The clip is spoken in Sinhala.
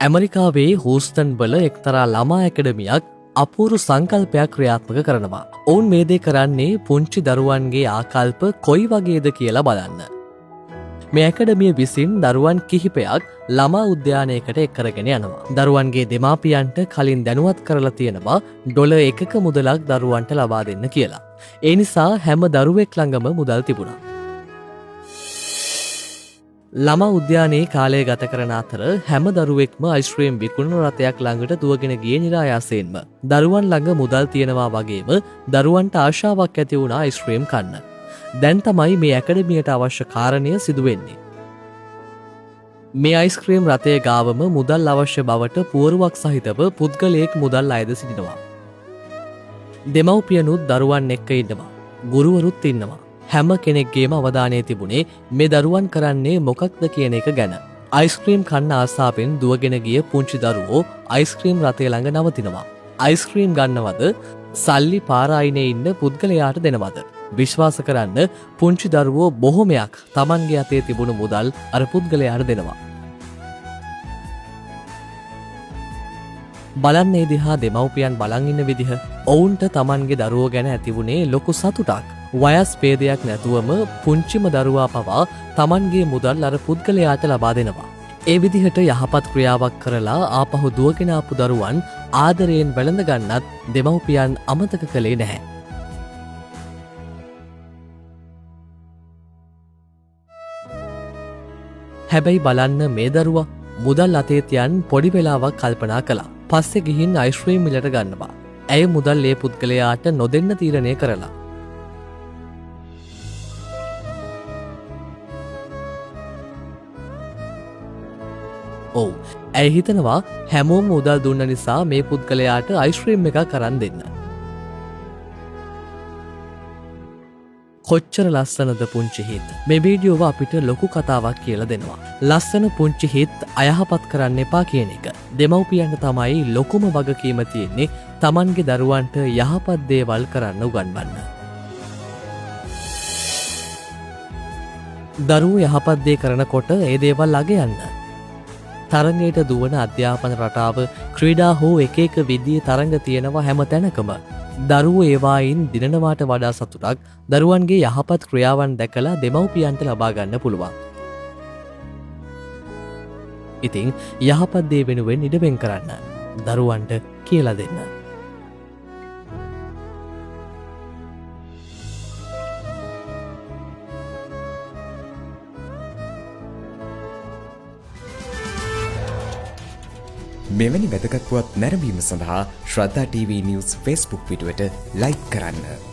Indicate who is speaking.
Speaker 1: ඇමරිකාවේ හූස්ටන් වල එක්තරා ළමා ඇකඩමියක් අපූරු සංකල්පයක් ක්‍රියාත්මක කරනවා. ඔවුන් මේ දේ කරන්නේ පුංචි දරුවන්ගේ ආකල්ප කොයි වගේද කියලා බලන්න. මේ ඇකඩමිය විසින් දරුවන් කිහිපයක් ළමා උද්‍යානයකට එක්කරගෙන යනවා. දරුවන්ගේ දෙමාපියන්ට කලින් දැනුවත් කරලා තියෙනවා ඩොලර් 1ක මුදලක් දරුවන්ට ලබා දෙන්න කියලා. ඒ නිසා හැම දරුවෙක් ළඟම මුදල් තිබුණා. ළමා උද්‍යානයේ කාලය ගත කරන අතර හැම දරුවෙක්ම අයිස්ක්‍රීම් විකුණන රථයක් ළඟට දුවගෙන ගියේ නිරායාසයෙන්ම. දරුවන් ළඟ මුදල් තියෙනවා වගේම දරුවන්ට ආශාවක් ඇති වුණා අයිස්ක්‍රීම් කන්න. දැන් තමයි මේ ඇකඩමියට අවශ්‍ය කාරණය සිදුවෙන්නේ. මේ අයිස්ක්‍රීම් රථය ගාවම මුදල් අවශ්‍ය බවට පුවරුවක් සහිතව පුද්ගලයෙක් මුදල් අයද සිටිනවා. දෙමව්පියනුත් දරුවන් එක්ක ඉන්නවා. ගුරුවරුත් ඉන්නවා. හැම කෙනෙක්ගේම අවධානය තිබුණේ මේ දරුවන් කරන්නේ මොකක්ද කියන එක ගැන. අයිස්ක්‍රීම් කන්න ආසාවෙන් දුවගෙන ගිය පුංචි දරුවෝ අයිස්ක්‍රීම් රථය ළඟ නවතිනවා. අයිස්ක්‍රීම් ගන්නවද? සල්ලි පාරායිනේ ඉන්න පුද්ගලයාට දෙනවද? විශ්වාස කරන්න පුංචි දරුවෝ බොහොමයක් Tamanගේ අතේ තිබුණු මුදල් අර පුද්ගලයාට දෙනවා. බලන්නේ දිහා දෙමව්පියන් බලන් ඉන්න විදිහ. ඔවුන්ට Tamanගේ දරුවෝ ගැන ඇතිවුණේ ලොකු සතුටක්. වයස් ભેදයක් නැතුවම පුංචිම දරුවා පවා Tamanගේ මුදල් අර පුද්ගලයාට ලබා දෙනවා. ඒ විදිහට යහපත් ක්‍රියාවක් කරලා ආපහු දුවගෙන ආපු දරුවන් ආදරයෙන් වැළඳ ගන්නත් දෙමව්පියන් අමතක කළේ නැහැ. හැබැයි බලන්න මේ දරුවා මුදල් අතේ තියන් පොඩි වෙලාවක් කල්පනා කළා. පස්සේ ගිහින් අයිස්ක්‍රීම් මිලට ගන්නවා. ඇය මුදල් ඒ පුද්ගලයාට නොදෙන්න තීරණය කරලා. ඔව්, ඇය හිතනවා හැමෝම මුදල් දුන්න නිසා මේ පුද්ගලයාට අයිස්ක්‍රීම් එකක් අරන් දෙන්න. කොච්චර ලස්සනද පුංචි හිත්. මේ වීඩියෝව අපිට ලොකු කතාවක් කියලා දෙනවා. ලස්සන පුංචි හිත් අයහපත් කරන්න එපා කියන එක. දෙමව්පියන්ට තමයි ලොකුම වගකීම තියෙන්නේ Tamanගේ දරුවන්ට යහපත් දේවල් කරන්න උගන්වන්න. දරුවෝ යහපත් දේ කරනකොට ඒ දේවල් අගයන්න. තරඟයට දුවන අධ්‍යාපන රටාව, ක්‍රීඩා හෝ එක එක විදිහේ තරඟ තියෙනවා හැම තැනකම. දරුවෝ ඒවායින් දිනනවාට වඩා සතුටක් දරුවන්ගේ යහපත් ක්‍රියාවන් දැකලා දෙමව්පියන්ට ලබා ගන්න පුළුවන්. ඉතින් යහපත් දේ වෙනුවෙන් ඉඩවෙන් කරන්න. දරුවන්ට කියලා දෙන්න.
Speaker 2: මෙවැනි වැදගත් පුවත් නැරඹීම සඳහා ශ්‍රද්ධා TV News Facebook පිටුවට ලයික් කරන්න.